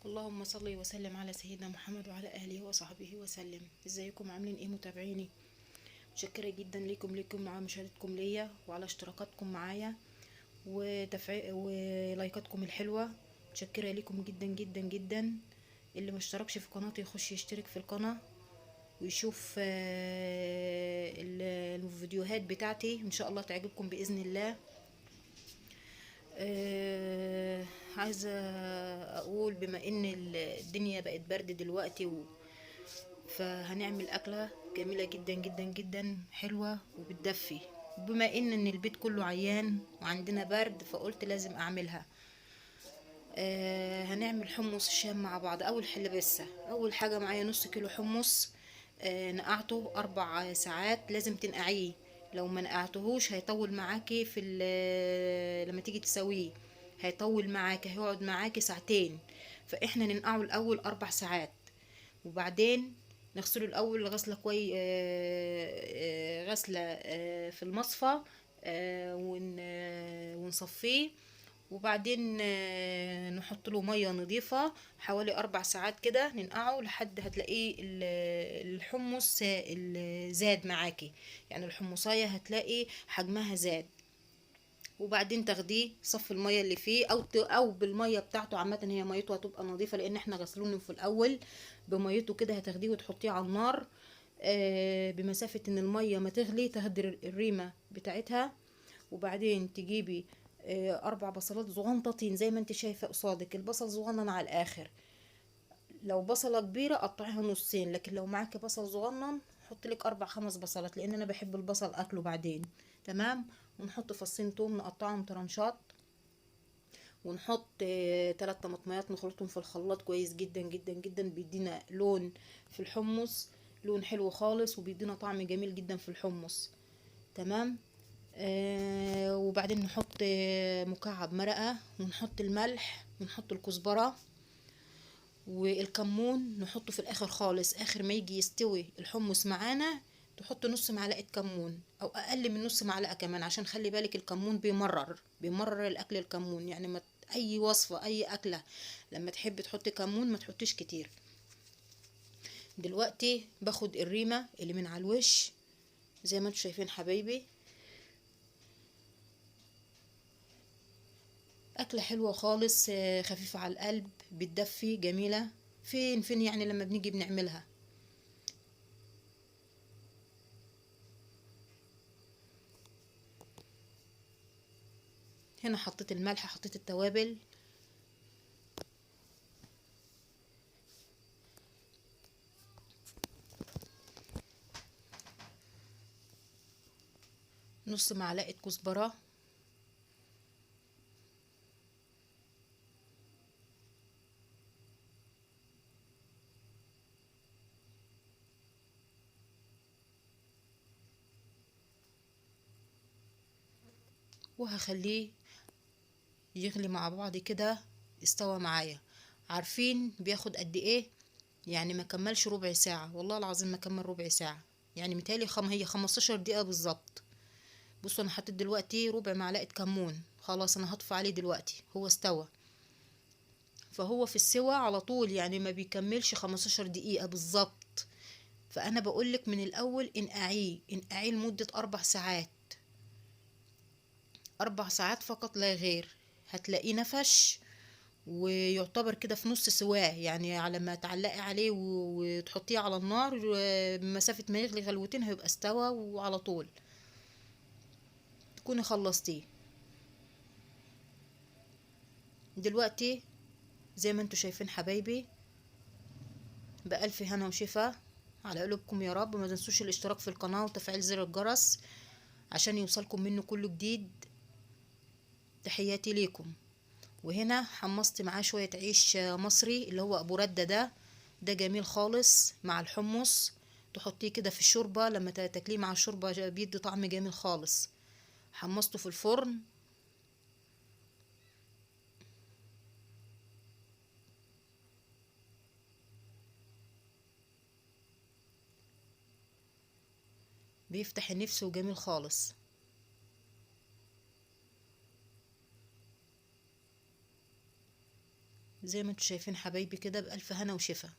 اللهم صل وسلم على سيدنا محمد وعلى اله وصحبه وسلم. ازيكم؟ عاملين ايه؟ متابعيني، متشكره جدا لكم مع مشاهدتكم ليا وعلى اشتراكاتكم معايا ولايكاتكم الحلوه. متشكره لكم جدا جدا جدا. اللي ما اشتركش في قناتي يخش يشترك في القناه ويشوف الفيديوهات بتاعتي، ان شاء الله تعجبكم باذن الله. عايزة اقول بما ان الدنيا بقت برد دلوقتي فهنعمل اكلة جميلة جدا جدا جدا، حلوة وبتدفي. بما ان البيت كله عيان وعندنا برد فقلت لازم اعملها. هنعمل حمص الشام مع بعض. اول حل بس اول حاجة معايا نص كيلو حمص. نقعته 4 ساعات، لازم تنقعيه. لو ما نقعتهوش هيطول معاكي لما تيجي تسويه هيطول معاكي، هيقعد معاكي ساعتين. فاحنا ننقعه الاول 4 ساعات، وبعدين نغسله الاول غسله كويس، غسله في المصفى، ونصفيه. وبعدين نحط له ميه نظيفه حوالي 4 ساعات كده، ننقعه لحد هتلاقيه الحمص زاد معاكي. يعني الحمصايه هتلاقي حجمها زاد. وبعدين تاخديه صف الميه اللي فيه او بالميه بتاعته. عامه هي ميته هتبقى نظيفه لان احنا غسلونه في الاول بميته كده. هتاخديه وتحطيه على النار بمسافه ان الميه ما تغلي، تهدر الريمه بتاعتها. وبعدين تجيبي 4 بصلات صغنطتين زي ما انت شايفه قصادك. البصل صغنن على الاخر. لو بصله كبيره قطعيها نصين، لكن لو معاكي بصل صغنن حط لك 4 5 بصلات، لان انا بحب البصل اكله بعدين. تمام. ونحط فصين توم نقطعهم طرنشات، ونحط 3 طماطميات نخلطهم في الخلاط كويس جدا جدا جدا. بيدينا لون في الحمص، لون حلو خالص، وبيدينا طعم جميل جدا في الحمص. تمام. وبعدين نحط مكعب مرقة، ونحط الملح، ونحط الكزبرة والكمون نحطه في الاخر خالص. اخر ما يجي يستوي الحمص معانا تحط نص معلقة كمون او اقل من نص معلقة كمان، عشان خلي بالك الكمون بيمرر الاكل. الكمون يعني ما اي وصفة اي اكلة لما تحب تحطي كمون ما تحطيش كتير. دلوقتي باخد الريمة اللي من على الوش زي ما انتم شايفين حبايبي. أكلة حلوة خالص، خفيفة على القلب، بتدفي، جميلة. فين يعني لما بنيجي بنعملها. هنا حطيت الملح، حطيت التوابل. نص معلقة كزبرة. وهخليه يغلي مع بعض كده. استوى معايا. عارفين بياخد قد ايه؟ يعني ما كملش ربع ساعة، والله العظيم ما كمل ربع ساعة. يعني متهيألي هي 15 دقيقة بالظبط. بصوا انا حطيت دلوقتي ربع معلقة كمون. خلاص انا هطفي عليه دلوقتي، هو استوى. فهو في السوا على طول، يعني ما بيكملش 15 دقيقة بالظبط. فانا بقولك من الاول انقعيه لمدة 4 ساعات. 4 ساعات فقط لا غير. هتلاقيه نفش ويعتبر كده في نص سواه، يعني على ما تعلقي عليه وتحطيه على النار بمسافة ما يغلي غلوتين هيبقى استوى وعلى طول تكوني خلصتيه. دلوقتي زي ما انتوا شايفين حبايبي، بألف هنا وشفا على قلوبكم يا رب. ما تنسوش الاشتراك في القناة وتفعيل زر الجرس عشان يوصلكم منه كل جديد. تحياتي ليكم. وهنا حمصت معاه شوية عيش مصري اللي هو ابو ردة ده جميل خالص مع الحمص. تحطيه كده في الشوربة، لما تاكليه مع الشوربة بيدي طعم جميل خالص. حمصته في الفرن. بيفتح النفس وجميل خالص. زي ما انتوا شايفين حبايبي كده، بألف هنا وشفا.